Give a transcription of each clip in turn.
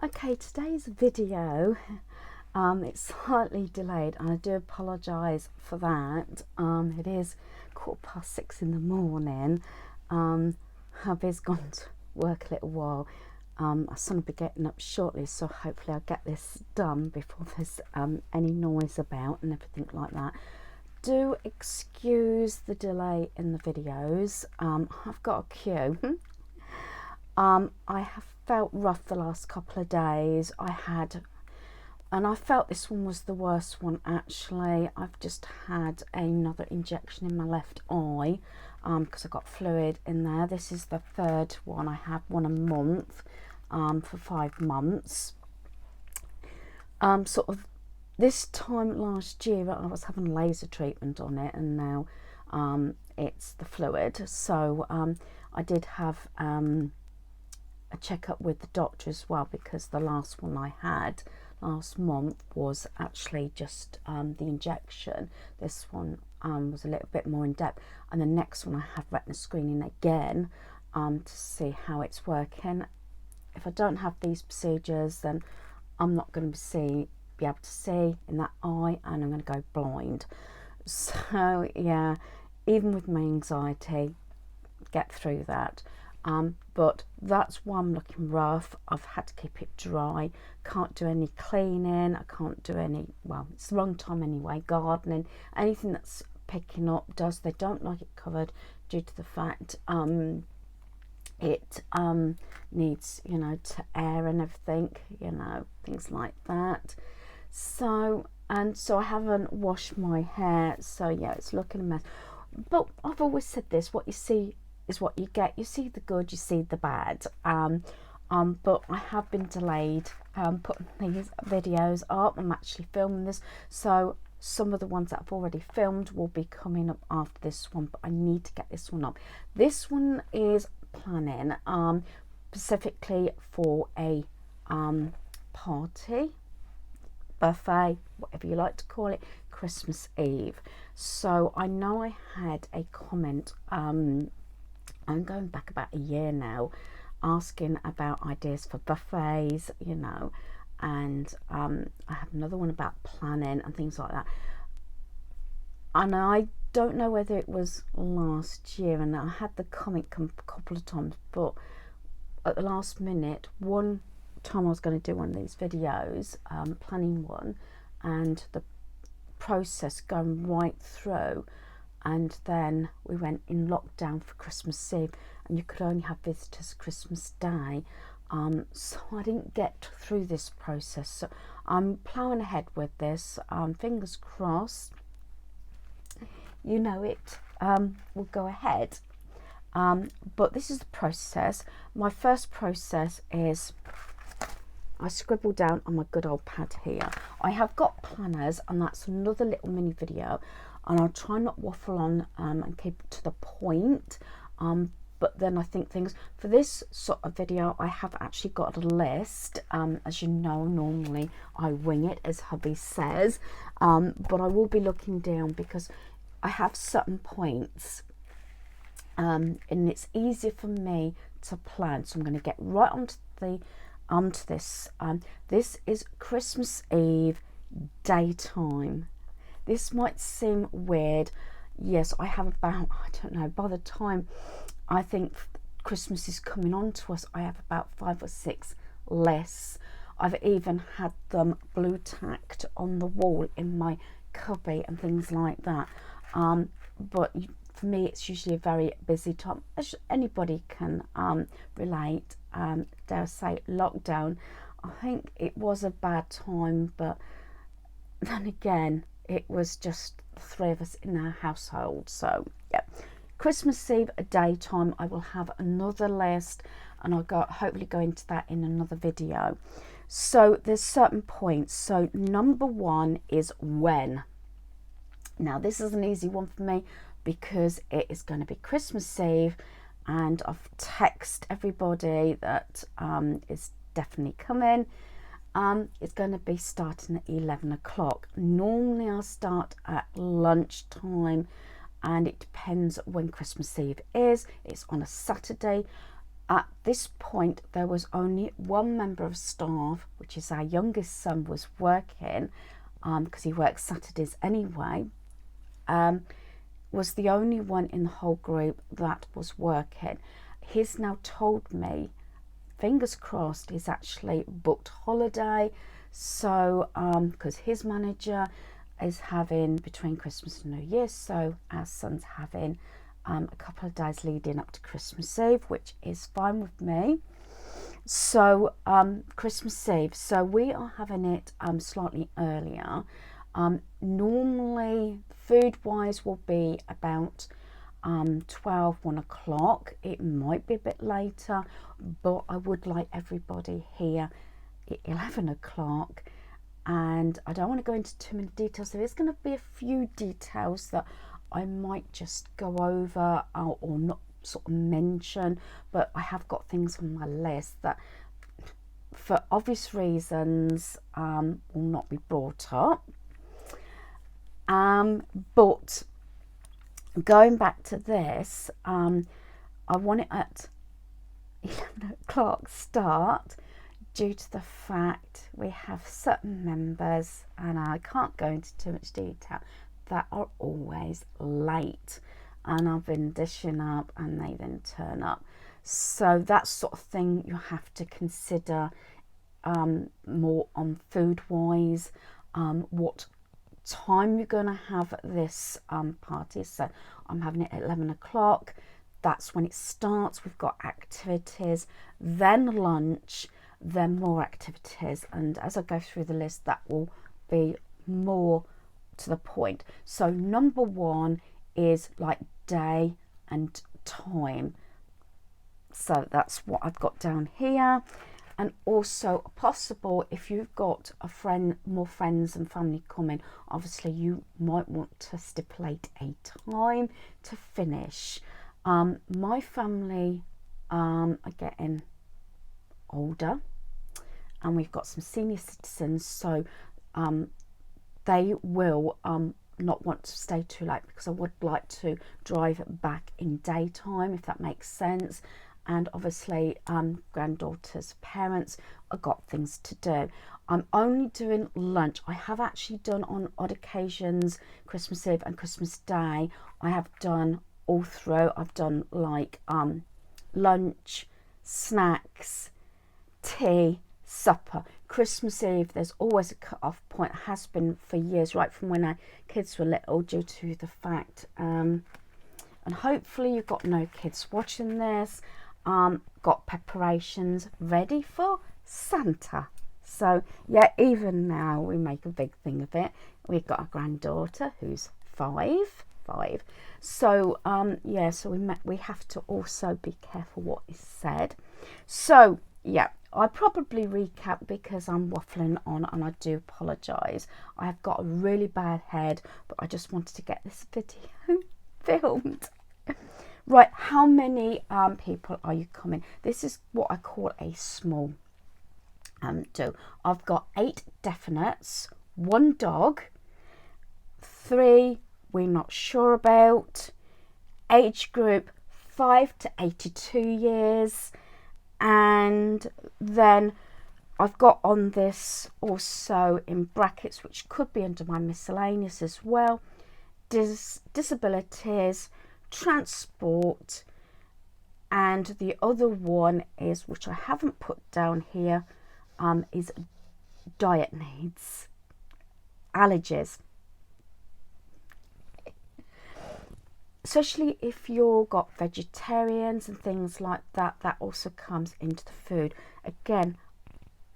Okay, today's video, it's slightly delayed and I do apologise for that. It is 6:15 in the morning. Hubby's gone to work a little while. My son will be getting up shortly, so hopefully I'll get this done before there's any noise about and everything like that. Do excuse the delay in the videos. I've got a queue. I have felt rough the last couple of days. And I felt this one was the worst one actually. I've just had another injection in my left eye because I got fluid in there. This is the third one. I have one a month for 5 months. Sort of this time last year I was having laser treatment on it, and now it's the fluid. So I did have a checkup with the doctor as well, because the last one I had last month was actually just the injection. This one was a little bit more in depth, and the next one I have retina screening again to see how it's working. If I don't have these procedures, then I'm not going to be able to see in that eye, and I'm going to go blind. So yeah, even with my anxiety, get through that. But that's why I'm looking rough. I've had to keep it dry. Can't do any cleaning. I can't do any, well, it's the wrong time anyway, gardening. Anything that's picking up dust, they don't like it covered due to the fact it needs, to air and everything, things like that. So I haven't washed my hair, so yeah, it's looking a mess. But I've always said this: what you see is what you get. You see the good, you see the bad. But I have been delayed putting these videos up. I'm actually filming this, so some of the ones that I've already filmed will be coming up after this one, but I need to get this one up. This one is planning specifically for a party, buffet, whatever you like to call it, Christmas Eve. So I know I had a comment, I'm going back about a year now, asking about ideas for buffets, and I have another one about planning and things like that. And I don't know whether it was last year, and I had the comment come a couple of times, but at the last minute, one time I was going to do one of these videos, planning one, and the process going right through, and then we went in lockdown for Christmas Eve, and you could only have visitors Christmas Day. So I didn't get through this process. So I'm ploughing ahead with this. Fingers crossed, it will go ahead. But this is the process. My first process is I scribble down on my good old pad here. I have got planners, and that's another little mini video, and I'll try not waffle on and keep it to the point. But then I think things for this sort of video, I have actually got a list. As you know, normally I wing it, as hubby says, but I will be looking down because I have certain points, and it's easier for me to plan. So I'm going to get right onto this. This is Christmas Eve daytime. This might seem weird. Yes, I have about, I don't know, by the time I think Christmas is coming on to us, I have about 5 or 6 lists. I've even had them blue tacked on the wall in my cubby and things like that. But for me, it's usually a very busy time, as anybody can relate. Dare I say, lockdown, I think it was a bad time, but then again, it was just the 3 of us in our household. So yeah, Christmas Eve at daytime, I will have another list, and I'll hopefully go into that in another video. So there's certain points. So number 1 is when. Now this is an easy one for me because it is going to be Christmas Eve, and I've texted everybody that is definitely coming. It's going to be starting at 11 o'clock. Normally I'll start at lunchtime, and it depends when Christmas Eve is. It's on a Saturday. At this point, there was only one member of staff, which is our youngest son, was working, because he works Saturdays anyway, was the only one in the whole group that was working. He's now told me, fingers crossed, he's actually booked holiday. So, because his manager is having between Christmas and New Year, so our son's having a couple of days leading up to Christmas Eve, which is fine with me. So Christmas Eve, so we are having it slightly earlier. Normally food wise will be about 12, 1 o'clock. It might be a bit later, but I would like everybody here at 11 o'clock. And I don't want to go into too many details. There is going to be a few details that I might just go over or not sort of mention, but I have got things on my list that for obvious reasons will not be brought up. But going back to this, I want it at 11 o'clock start due to the fact we have certain members, and I can't go into too much detail, that are always late, and I've been dishing up and they then turn up. So that sort of thing you have to consider more on food wise, what time you're going to have this party. So I'm having it at 11 o'clock. That's when it starts. We've got activities, then lunch, then more activities, and as I go through the list that will be more to the point. So number one is like day and time, so that's what I've got down here. And also possible, if you've got a friend, more friends and family coming, obviously you might want to stipulate a time to finish. My family are getting older, and we've got some senior citizens, so they will not want to stay too late, because I would like to drive back in daytime, if that makes sense. And obviously granddaughter's parents have got things to do. I'm only doing lunch. I have actually done on odd occasions Christmas Eve and Christmas Day. I have done all through. I've done like lunch, snacks, tea, supper. Christmas Eve, there's always a cut-off point, has been for years, right from when our kids were little, due to the fact, and hopefully you've got no kids watching this, got preparations ready for Santa. So yeah, even now we make a big thing of it. We've got a granddaughter who's five. So yeah, so we have to also be careful what is said. So yeah, I probably recap because I'm waffling on, and I do apologise. I have got a really bad head, but I just wanted to get this video filmed. Right, how many people are you coming? This is what I call a small do. I've got 8 definites, 1 dog, 3 we're not sure about, age group 5 to 82 years, and then I've got on this also in brackets, which could be under my miscellaneous as well, disabilities, transport, and the other one is, which I haven't put down here, is diet needs, allergies. Especially if you've got vegetarians and things like that, that also comes into the food. Again,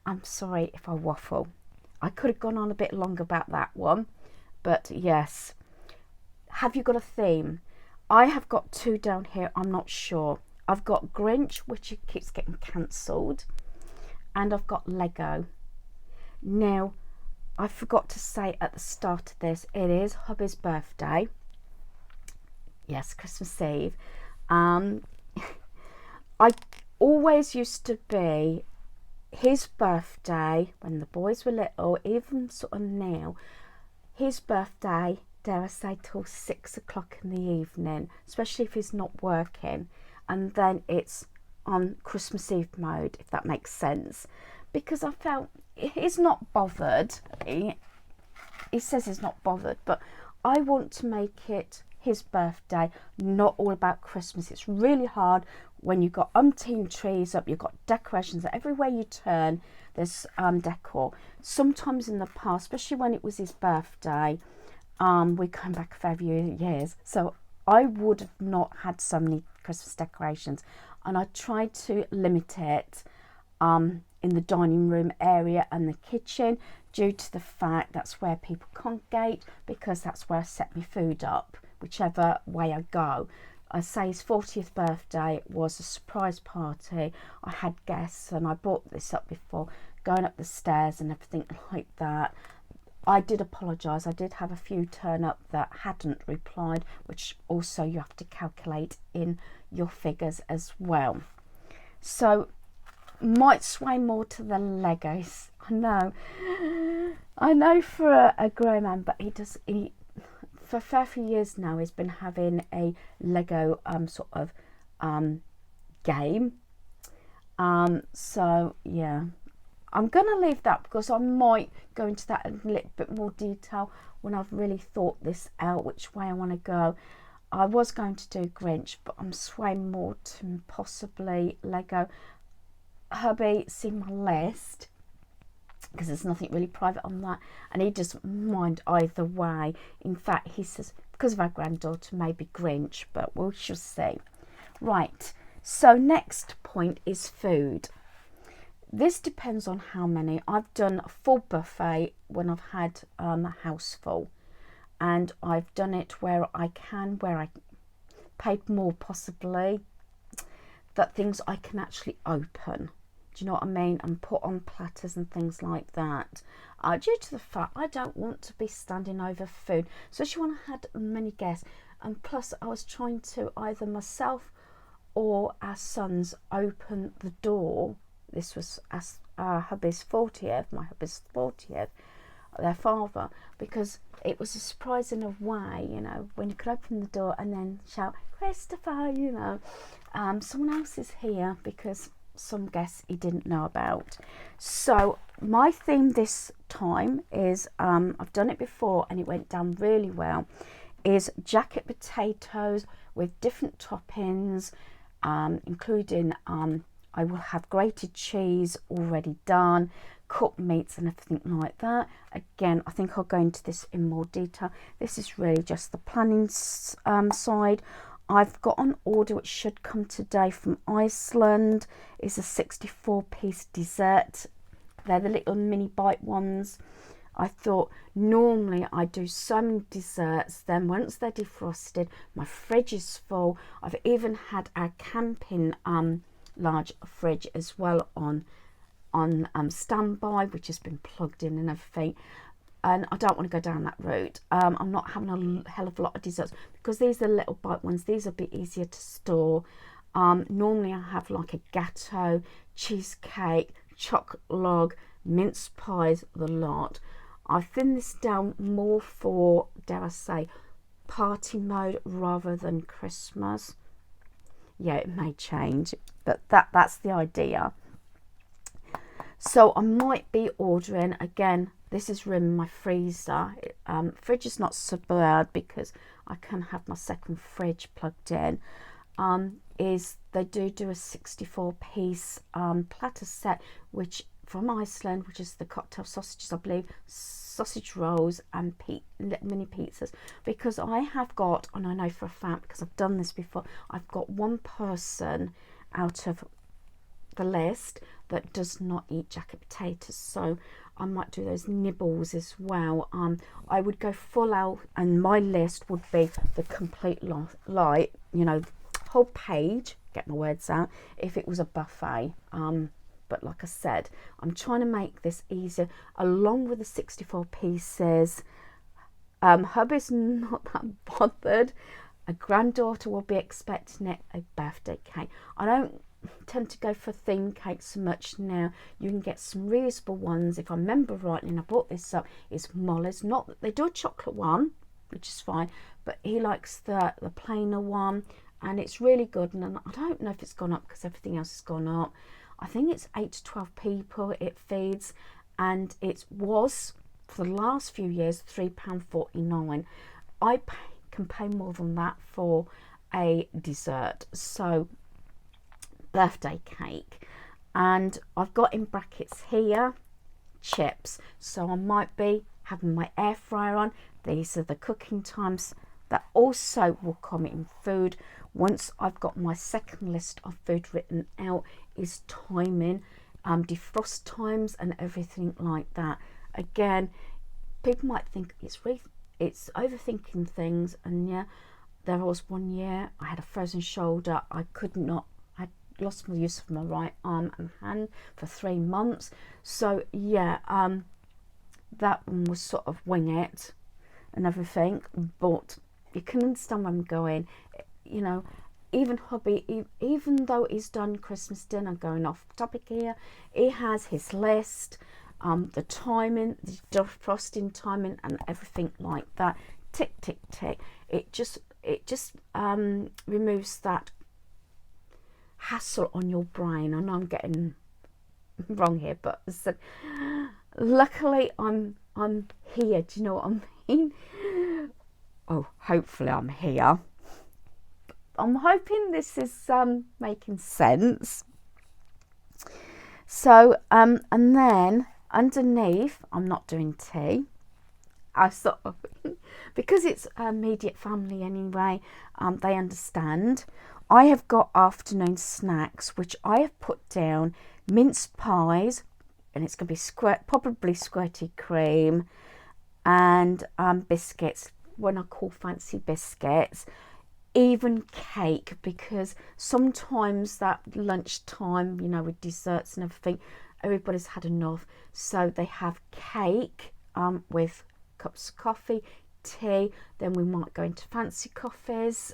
I'm sorry if I waffle. I could have gone on a bit longer about that one, but yes. Have you got a theme? I have got 2 down here, I'm not sure. I've got Grinch, which keeps getting cancelled, and I've got Lego. Now, I forgot to say at the start of this, it is hubby's birthday. Yes, Christmas Eve. I always used to be his birthday when the boys were little, even sort of now, his birthday, dare I say, till 6 o'clock in the evening, especially if he's not working. And then it's on Christmas Eve mode, if that makes sense, because I felt he's not bothered. He says he's not bothered, but I want to make it his birthday, not all about Christmas. It's really hard when you've got umpteen trees up, you've got decorations everywhere you turn. There's decor. Sometimes in the past, especially when it was his birthday, we come back a few years, so I would have not had so many Christmas decorations, and I tried to limit it in the dining room area and the kitchen, due to the fact that's where people congregate, because that's where I set my food up, whichever way I go. I say his 40th birthday was a surprise party. I had guests, and I brought this up before, going up the stairs and everything like that. I did apologise. I did have a few turn up that hadn't replied, which also you have to calculate in your figures as well. So might sway more to the Legos. I know for a grown man, but he for a fair few years now he's been having a Lego sort of game. So yeah, I'm going to leave that, because I might go into that in a little bit more detail when I've really thought this out, which way I want to go. I was going to do Grinch, but I'm swaying more to possibly Lego. Hubby seen my list, because there's nothing really private on that, and he doesn't mind either way. In fact, he says because of our granddaughter, maybe Grinch, but we shall see. Right, so next point is food. This depends on how many. I've done a full buffet when I've had a house full, and I've done it where I paid more possibly, that things I can actually open. Do you know what I mean? And put on platters and things like that. Due to the fact I don't want to be standing over food, especially when I had many guests. And plus I was trying to either myself or our sons open the door. This was our hubby's 40th, my hubby's 40th, their father, because it was a surprise in a way, you know, when you could open the door and then shout, Christopher, you know, someone else is here, because some guests he didn't know about. So my theme this time is, I've done it before and it went down really well, is jacket potatoes with different toppings, including I will have grated cheese already done, cooked meats and everything like that. Again, I think I'll go into this in more detail. This is really just the planning side. I've got an order which should come today from Iceland. It's a 64-piece dessert. They're the little mini bite ones. I thought normally I do so many desserts, then once they're defrosted, my fridge is full. I've even had our camping large fridge as well on standby, which has been plugged in and everything. And I don't want to go down that route. I'm not having a hell of a lot of desserts, because these are little bite ones. These will be easier to store. Normally I have like a gâteau, cheesecake, chocolate log, mince pies, the lot. I thin this down more for, dare I say, party mode rather than Christmas. Yeah, it may change, but that's the idea. So I might be ordering, again, this is room in my freezer. Fridge is not so bad because I can have my second fridge plugged in. Is they do a 64-piece platter set, which from Iceland, which is the cocktail sausages, I believe, sausage rolls and mini pizzas. Because I have got, and I know for a fact because I've done this before, I've got one person out of the list that does not eat jacket potatoes, so I might do those nibbles as well. I would go full out, and my list would be the complete light, you know, whole page, get my words out, if it was a buffet. But like I said, I'm trying to make this easier, along with the 64 pieces. Hubby's not that bothered. A granddaughter will be expecting it, a birthday cake. I don't tend to go for theme cakes so much now. You can get some reusable ones. If I remember rightly, and I brought this up, is Molly's. Not that they do a chocolate one, which is fine, but he likes the plainer one. and it's really good. And I don't know if it's gone up because everything else has gone up. I think it's 8 to 12 people it feeds, and it was for the last few years £3.49. I can pay more than that for a dessert, so birthday cake. And I've got in brackets here chips, so I might be having my air fryer on. These are the cooking times that also will come in food. Once I've got my second list of food written out, is timing, defrost times and everything like that. Again, people might think it's overthinking things, and yeah, there was one year I had a frozen shoulder. I lost my use of my right arm and hand for 3 months. So yeah, that one was sort of wing it and everything, but you can understand where I'm going. You know, even hubby, even though he's done Christmas dinner, going off topic here, he has his list, the timing, the defrosting timing and everything like that. Tick, tick, tick. It just removes that hassle on your brain. I know I'm getting wrong here, but luckily I'm here. Do you know what I mean? Oh, hopefully I'm here. I'm hoping this is making sense. So and then underneath, I'm not doing tea. I sort of because it's immediate family anyway, they understand. I have got afternoon snacks, which I have put down mince pies, and it's going to be probably squirty cream, and biscuits, when I call fancy biscuits, even cake, because sometimes that lunchtime, you know, with desserts and everything, everybody's had enough. So they have cake with cups of coffee, tea, then we might go into fancy coffees,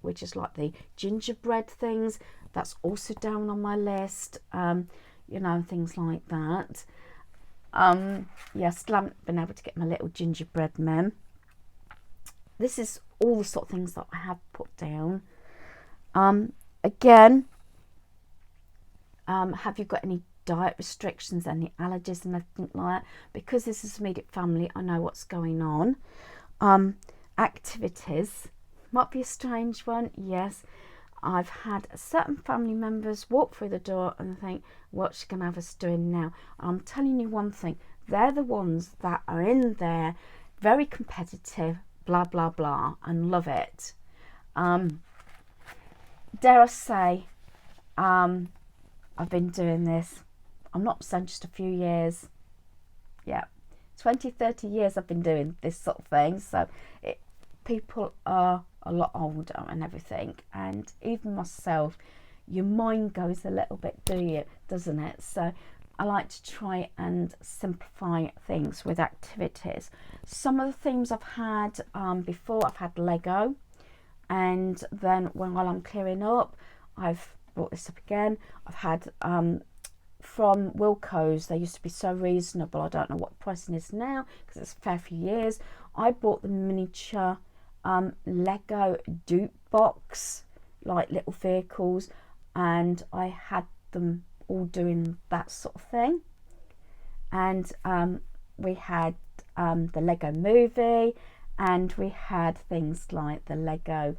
which is like the gingerbread things. That's also down on my list, you know, things like that. Yeah, still haven't been able to get my little gingerbread mem. This is all the sort of things that I have put down. Again, have you got any diet restrictions, any allergies and everything like that? Because this is immediate family, I know what's going on. Activities might be a strange one. Yes, I've had certain family members walk through the door and think, what's she gonna have us doing now? I'm telling you one thing, they're the ones that are in there, very competitive, blah blah blah, and love it. Dare I say, I've been doing this, I'm not saying just a few years, yeah, 20-30 years I've been doing this sort of thing. So people are a lot older and everything, and even myself, your mind goes a little bit, doesn't it? So I like to try and simplify things with activities. Some of the themes I've had before, I've had Lego, and then while I'm clearing up, I've brought this up again. I've had from Wilko's, they used to be so reasonable. I don't know what the pricing is now because it's a fair few years. I bought the miniature Lego dupe box, like little vehicles, and I had them all doing that sort of thing. And we had the Lego movie, and we had things like the Lego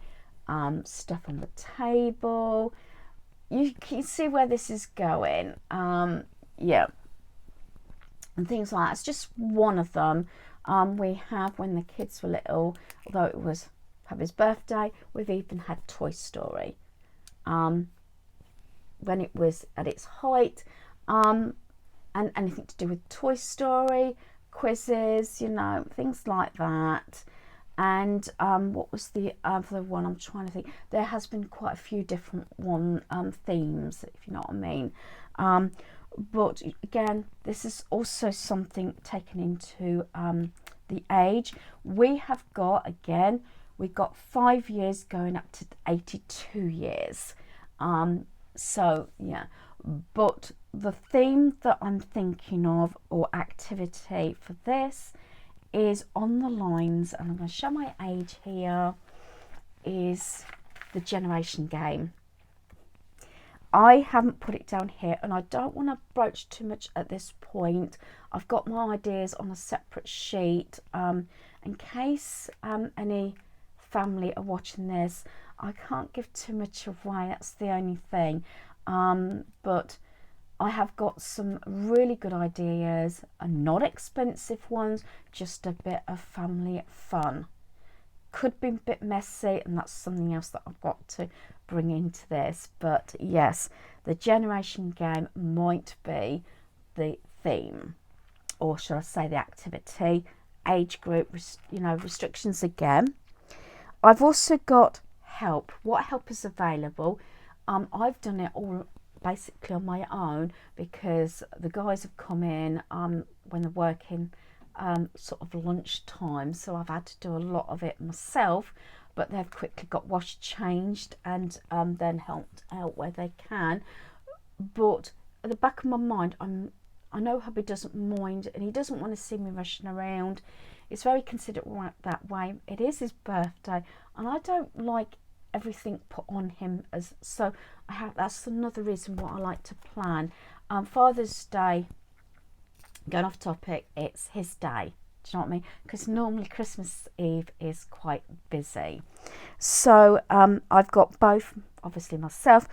stuff on the table. You can see where this is going. Yeah, and things like that. It's just one of them. We have, when the kids were little, although it was Hubby's birthday, we've even had Toy Story when it was at its height, and anything to do with Toy Story, quizzes, you know, things like that. And what was the other one? I'm trying to think. There has been quite a few different themes, if you know what I mean. But again, this is also something taken into the age. We have got, again, we've got 5 years going up to 82 years. So yeah, but the theme that I'm thinking of, or activity for this, is on the lines, and I'm going to show my age here, is the generation game. I haven't put it down here, and I don't want to broach too much at this point. I've got my ideas on a separate sheet in case any family are watching this. I can't give too much away, that's the only thing, but I have got some really good ideas, and not expensive ones, just a bit of family fun. Could be a bit messy, and that's something else that I've got to bring into this. But yes, the generation game might be the theme, or should I say the activity. Age group, restrictions again. I've also got help. What help is available? I've done it all basically on my own, because the guys have come in when they're working sort of lunchtime, so I've had to do a lot of it myself, but they've quickly got washed, changed, and then helped out where they can. But at the back of my mind, I know hubby doesn't mind, and he doesn't want to see me rushing around. He's very considerate that way. It is his birthday, and I don't like everything put on him, so that's another reason why I like to plan. Father's Day, going off topic, it's his day. Do you know what I mean? Because normally Christmas Eve is quite busy. So I've got both, obviously myself,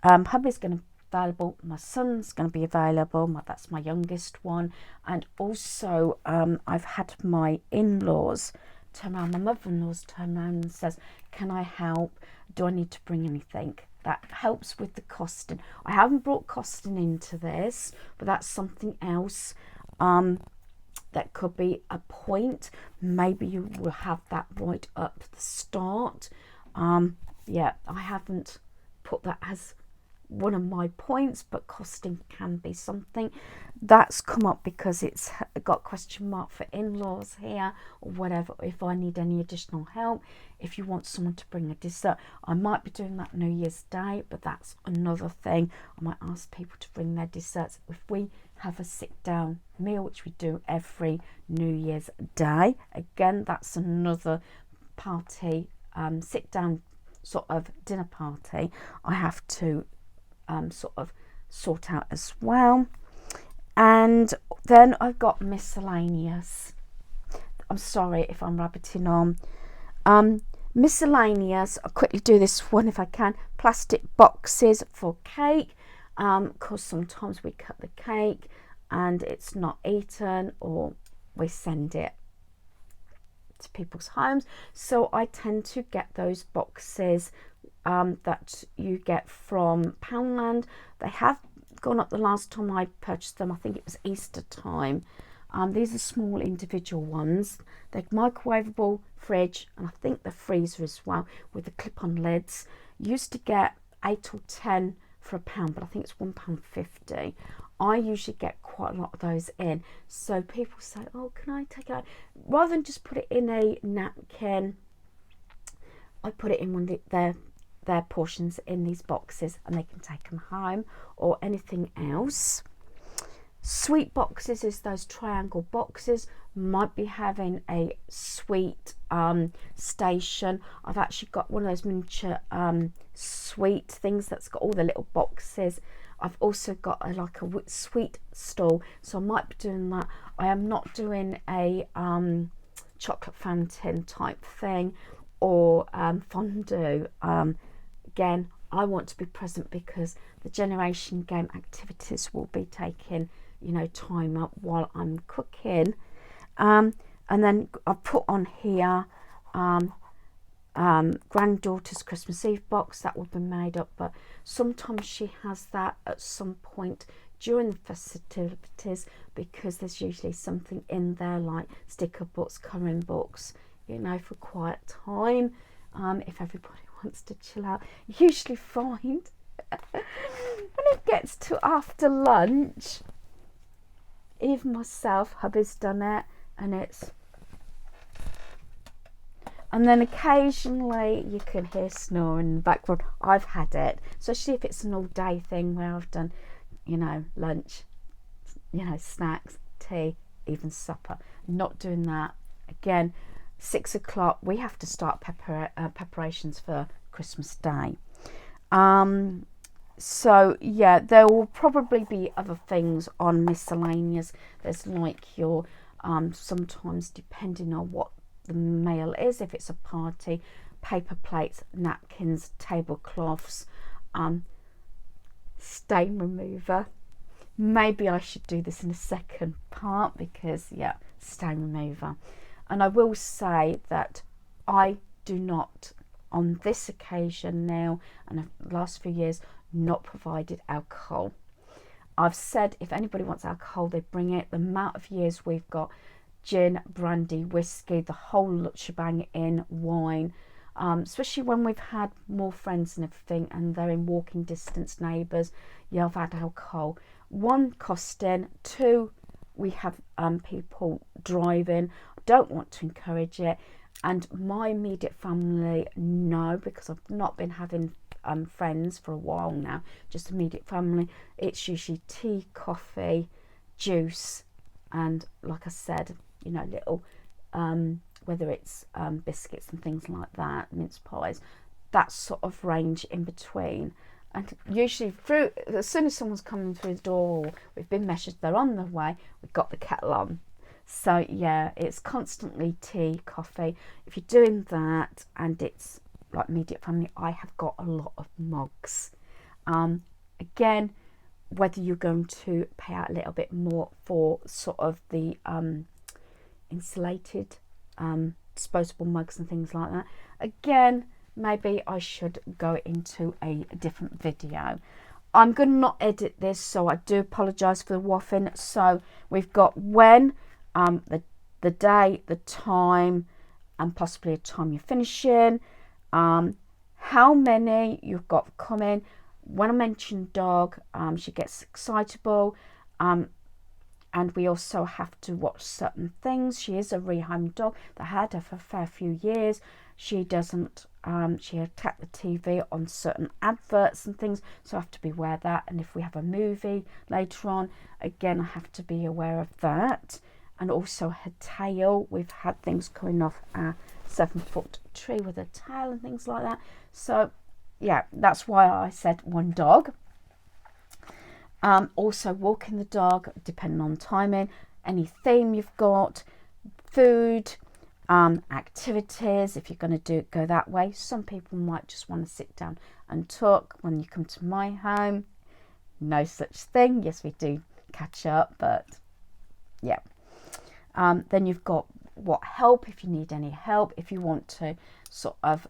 hubby's going to be available, my son's going to be available, that's my youngest one, and also I've had my in-laws turn around, my mother-in-law's turn around and says, can I help? Do I need to bring anything? That helps with the costing. I haven't brought costing into this, but that's something else. That could be a point. Maybe you will have that right up at the start. Yeah, I haven't put that as one of my points, but costing can be something that's come up because it's got question mark for in-laws here or whatever. If I need any additional help, if you want someone to bring a dessert, I might be doing that New Year's Day, but that's another thing. I might ask people to bring their desserts if we have a sit down meal, which we do every New Year's Day. Again, that's another party, sit down sort of dinner party I have to sort of sort out as well. And then I've got miscellaneous. I'm sorry if I'm rabbiting on. Miscellaneous, I'll quickly do this one if I can. Plastic boxes for cake, because sometimes we cut the cake and it's not eaten, or we send it to people's homes. So I tend to get those boxes that you get from Poundland. They have gone up the last time I purchased them. I think it was Easter time. These are small individual ones. They're microwavable, fridge, and I think the freezer as well, with the clip-on lids. Used to get 8 or 10 for £1, but I think it's £1.50. I usually get quite a lot of those in. So people say, oh, can I take it out? Rather than just put it in a napkin, I put it in one of their portions in these boxes, and they can take them home, or anything else. Sweet boxes is those triangle boxes. Might be having a sweet station. I've actually got one of those miniature sweet things that's got all the little boxes. I've also got a sweet stall, so I might be doing that. I am not doing a chocolate fountain type thing, or fondue. Again, I want to be present because the generation game activities will be taking, time up while I'm cooking. And then I've put on here granddaughter's Christmas Eve box. That will be made up, but sometimes she has that at some point during the festivities, because there's usually something in there like sticker books, colouring books, for quiet time. If everybody wants to chill out, you usually find when it gets to after lunch, even myself, hubby's done it, and then occasionally you can hear snoring in the background. I've had it, especially if it's an all day thing where I've done lunch, snacks, tea, even supper. Not doing that. Again, 6 o'clock we have to start preparations for Christmas Day. So yeah, there will probably be other things on miscellaneous. There's like your sometimes, depending on what the meal is, if it's a party, paper plates, napkins, tablecloths, stain remover. Maybe I should do this in a second part because yeah, stain remover. And I will say that I do not, on this occasion now and the last few years, not provided alcohol. I've said if anybody wants alcohol, they bring it. The amount of years we've got gin, brandy, whiskey, the whole shebang in, wine, especially when we've had more friends and everything and they're in walking distance, neighbours. Yeah, I've had alcohol. One, costing. Two, we have people driving. I don't want to encourage it. And my immediate family, no, because I've not been having friends for a while now, just immediate family. It's usually tea, coffee, juice, and like I said, you know, little whether it's biscuits and things like that, mince pies, that sort of range in between. And usually through, as soon as someone's coming through the door or we've been measured, they're on their way, we've got the kettle on. So yeah, it's constantly tea, coffee. If you're doing that and it's like immediate family, I have got a lot of mugs. Again, whether you're going to pay out a little bit more for sort of the insulated disposable mugs and things like that, again, maybe I should go into a different video. I'm going to not edit this, so I do apologise for the waffling. So we've got when, the day, the time, and possibly a time you're finishing, how many you've got coming. When I mention dog, she gets excitable, and we also have to watch certain things. She is a rehome dog that had her for a fair few years. She doesn't, she attacked the TV on certain adverts and things, so I have to be aware of that. And if we have a movie later on, again, I have to be aware of that. And also her tail, we've had things coming off our 7-foot tree with her tail and things like that. So yeah, that's why I said one dog. Also walking the dog, depending on timing, any theme you've got, food, activities, if you're going to go that way. Some people might just want to sit down and talk. When you come to my home, no such thing. Yes, we do catch up, but yeah. Then you've got what help, if you need any help, if you want to sort of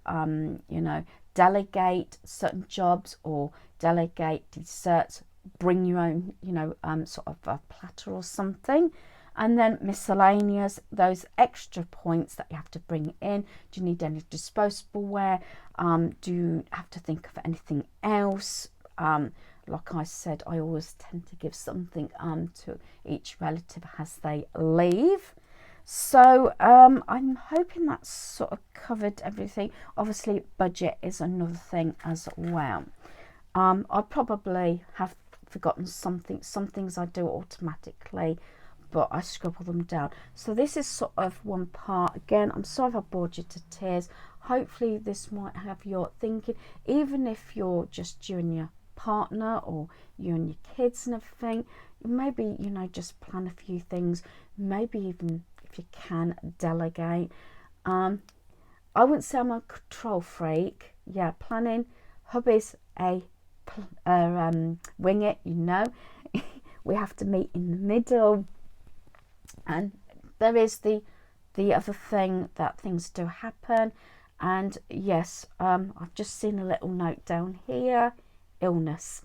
you know, delegate certain jobs or delegate desserts, bring your own, you know, sort of a platter or something. And then miscellaneous, those extra points that you have to bring in. Do you need any disposable ware? Do you have to think of anything else? Like I said, I always tend to give something to each relative as they leave. So I'm hoping that's sort of covered everything. Obviously, budget is another thing as well. I probably have forgotten something. Some things I do automatically, but I scribble them down. So this is sort of one part. Again, I'm sorry if I bored you to tears. Hopefully this might have your thinking, even if you're just you and your partner or you and your kids and everything. Maybe, you know, just plan a few things. Maybe even if you can delegate. I wouldn't say I'm a control freak. Yeah, planning. Hubby's a wing it, you know. We have to meet in the middle. And there is the other thing that things do happen. And yes, I've just seen a little note down here. Illness.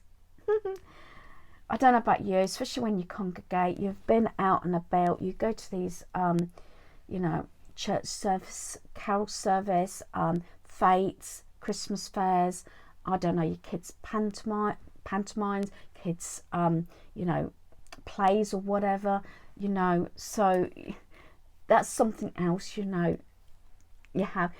I don't know about you, especially when you congregate, you've been out and about, you go to these you know, church service, carol service, fetes, Christmas fairs, I don't know, your kids' pantomimes, kids you know, plays or whatever, you know. So that's something else, you know, you have.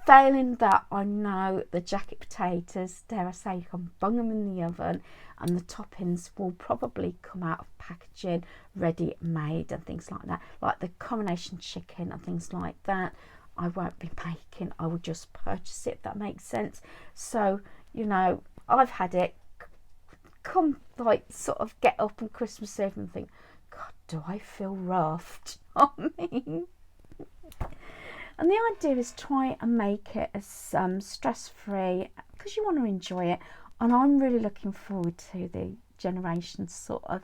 Failing that, I know the jacket potatoes, dare I say, you can bung them in the oven, and the toppings will probably come out of packaging ready made and things like that, like the coronation chicken and things like that. I won't be making. I will just purchase it, if that makes sense. So, you know, I've had it come, like, sort of get up on Christmas Eve and think, God, do I feel rough? Do you know what I mean? And the idea is try and make it as stress-free, because you want to enjoy it. And I'm really looking forward to the Generations sort of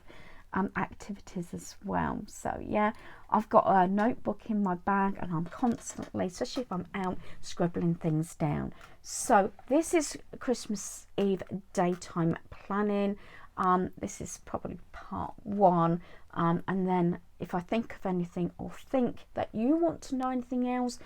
activities as well. So yeah, I've got a notebook in my bag, and I'm constantly, especially if I'm out, scribbling things down. So this is Christmas Eve daytime planning. This is probably part 1, and then if I think of anything, or think that you want to know anything else,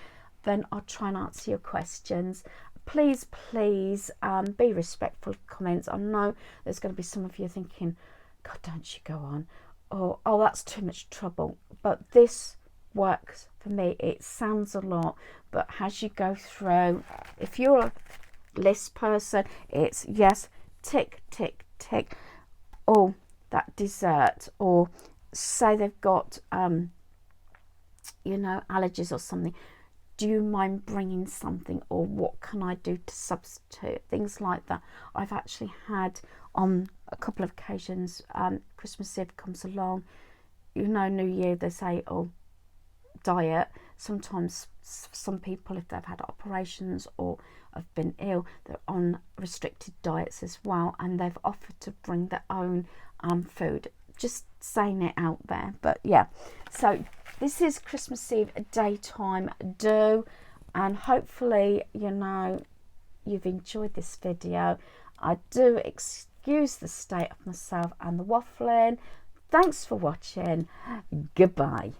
then I'll try and answer your questions. Please be respectful of comments. I know there's going to be some of you thinking, God, don't you go on, or oh, that's too much trouble. But this works for me. It sounds a lot, but as you go through, if you're a list person, it's yes, tick, tick, tick. Oh, that dessert, or say they've got you know, allergies or something. Do you mind bringing something, or what can I do to substitute? Things like that. I've actually had on a couple of occasions, Christmas Eve comes along, you know, New Year, they say, oh, diet. Sometimes some people, if they've had operations or have been ill, they're on restricted diets as well, and they've offered to bring their own food. Just saying it out there. But yeah, so this is Christmas Eve daytime do, and hopefully, you know, you've enjoyed this video. I do excuse the state of myself and the waffling. Thanks for watching. Goodbye.